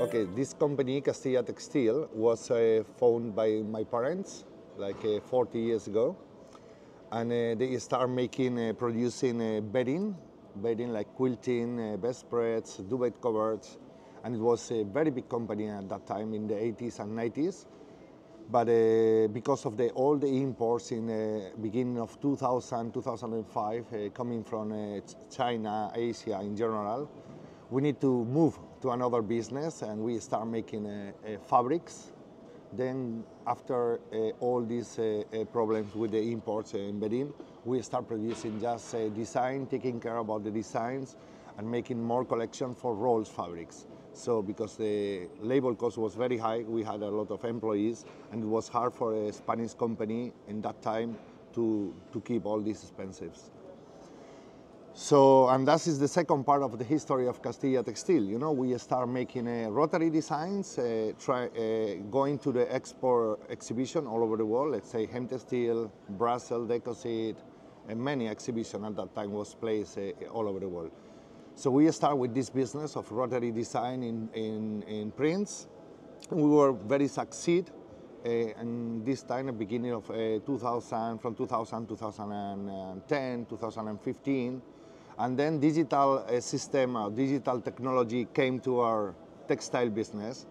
Okay, this company, Castilla Textile, was founded by my parents like 40 years ago. And they start making, producing bedding like quilting, bedspreads, duvet covers. And it was a very big company at that time in the 80s and 90s. But because of all the imports in the beginning of 2000, 2005, coming from China, Asia in general, we need to move to another business, and we start making fabrics. Then after all these problems with the imports in bedding, we start producing just design, taking care about the designs, and making more collection for rolls fabrics. So because the labor cost was very high, we had a lot of employees, and it was hard for a Spanish company in that time to keep all these expenses. So, and that is the second part of the history of Castilla Textile. You know, we start making rotary designs, going to the export exhibition all over the world. Let's say Textil, Brussels, Decosit, and many exhibitions at that time was placed all over the world. So we start with this business of rotary design in prints. We were very succeed, and this time, at the beginning of 2000, from 2000, 2010, 2015. And then digital system, digital technology came to our textile business.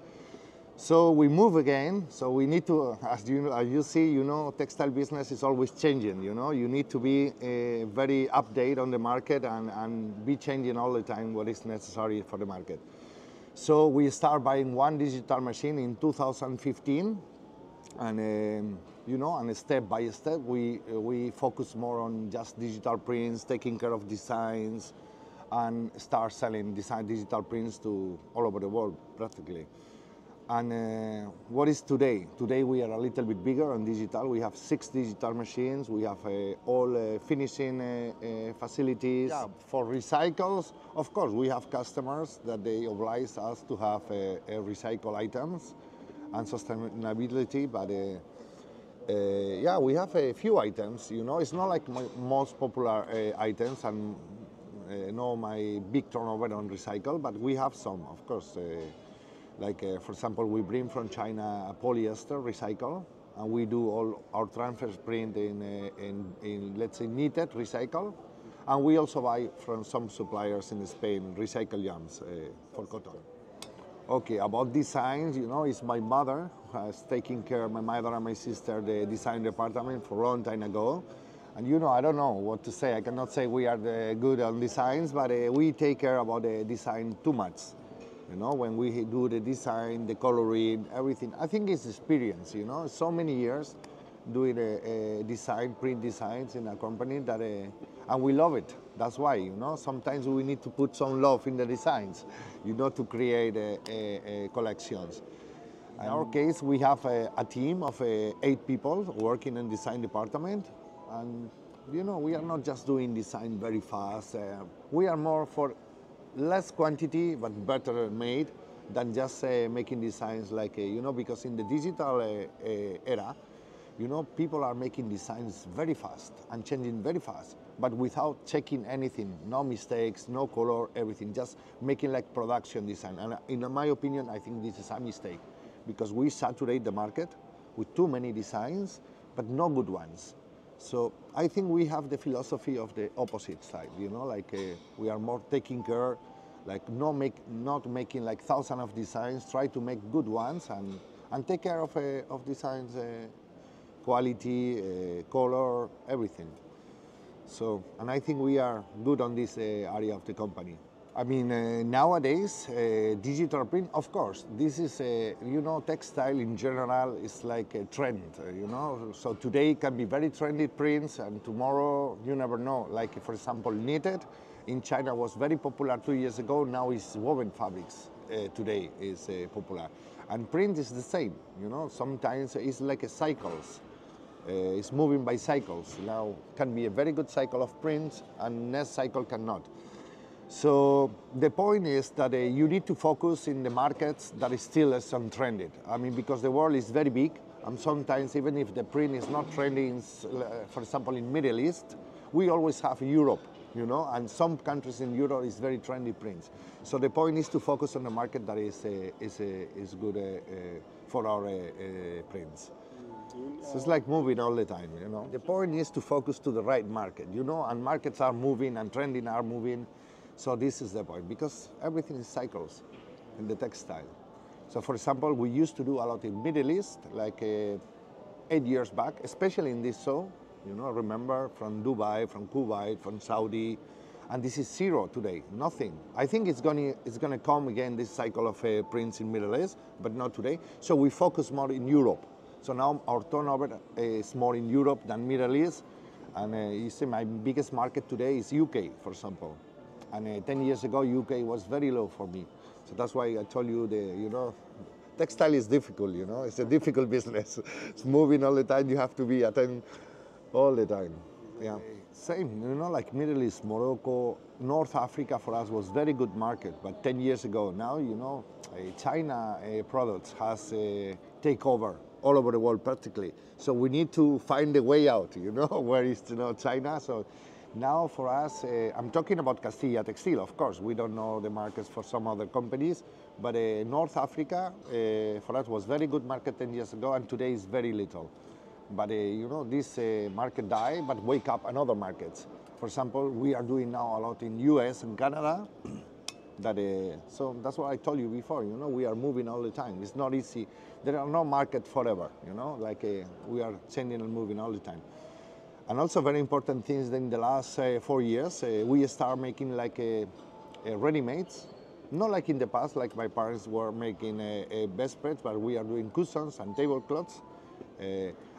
So we move again. So we need to, as you see, you know, textile business is always changing. You know, you need to be very update on the market and be changing all the time what is necessary for the market. So we start buying one digital machine in 2015, and you know, and step by step, we focus more on just digital prints, taking care of designs, and start selling digital prints to all over the world, practically. And what is today? Today we are a little bit bigger on digital. We have 6 digital machines. We have all finishing facilities. Yeah, for recycles, of course, we have customers that they oblige us to have recycle items and sustainability, but yeah, we have a few items, you know. It's not like my most popular items and no my big turnover on recycle, but we have some, of course. Like, for example, we bring from China polyester recycle, and we do all our transfer print in let's say, knitted recycle. And we also buy from some suppliers in Spain, recycle yarns for cotton. Okay, about designs, you know, it's my mother who has taken care, my mother and my sister, the design department for a long time ago. And you know, I don't know what to say. I cannot say we are good on designs, but we take care about the design too much. You know, when we do the design, the coloring, everything. I think it's experience, you know, so many years doing design, print designs in a company that, and we love it. That's why, you know, sometimes we need to put some love in the designs, you know, to create collections. In our case, we have a team of 8 people working in design department. And, you know, we are not just doing design very fast. We are more for less quantity, but better made than just making designs like, you know, because in the digital era, you know, people are making designs very fast and changing very fast, but without checking anything, no mistakes, no color, everything, just making like production design. And in my opinion, I think this is a mistake, because we saturate the market with too many designs, but no good ones. So I think we have the philosophy of the opposite side, you know, like we are more taking care, like not making like thousands of designs, try to make good ones and take care of designs, quality, color, everything. So, and I think we are good on this area of the company. I mean, nowadays, digital print, of course, this is, you know, textile in general is like a trend, you know. So today can be very trendy prints, and tomorrow, you never know. Like, for example, knitted in China was very popular 2 years ago. Now it's woven fabrics today is popular. And print is the same, you know. Sometimes it's like a cycles. It's moving by cycles. Now can be a very good cycle of prints, and next cycle cannot. So the point is that you need to focus in the markets that is still untrended. I mean, because the world is very big, and sometimes even if the print is not trending, for example, in Middle East, we always have Europe, you know, and some countries in Europe is very trendy prints. So the point is to focus on the market that is good for our prints. So it's like moving all the time, you know. The point is to focus to the right market, you know, and markets are moving and trending are moving. So this is the point, because everything is cycles in the textile. So for example, we used to do a lot in Middle East, like 8 years back, especially in this show, you know, remember, from Dubai, from Kuwait, from Saudi, and this is zero today, nothing. I think it's gonna come again, this cycle of prints in Middle East, but not today. So we focus more in Europe. So now our turnover is more in Europe than Middle East. And you see my biggest market today is UK, for example. And 10 years ago, UK was very low for me. So that's why I told you, you know, textile is difficult, you know, it's a difficult business. It's moving all the time, you have to be attentive all the time. Yeah. Same, you know, like Middle East, Morocco, North Africa for us was very good market, but 10 years ago, now, you know, China products has take over all over the world practically. So we need to find a way out, you know, where is, you know, China. So now for us, I'm talking about Castilla Textile, of course. We don't know the markets for some other companies, but North Africa for us was very good market 10 years ago, and today is very little. But you know, this market die, but wake up another markets. For example, we are doing now a lot in US and Canada. So that's what I told you before, you know, we are moving all the time. It's not easy. There are no market forever, you know, like we are changing and moving all the time. And also very important things in the last 4 years, we start making like ready-mades. Not like in the past, like my parents were making bedspreads, but we are doing cushions and tablecloths.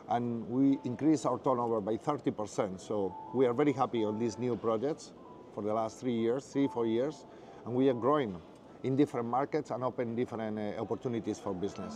And we increased our turnover by 30%. So we are very happy on these new projects for the last 3-4 years. And we are growing in different markets and open different opportunities for business.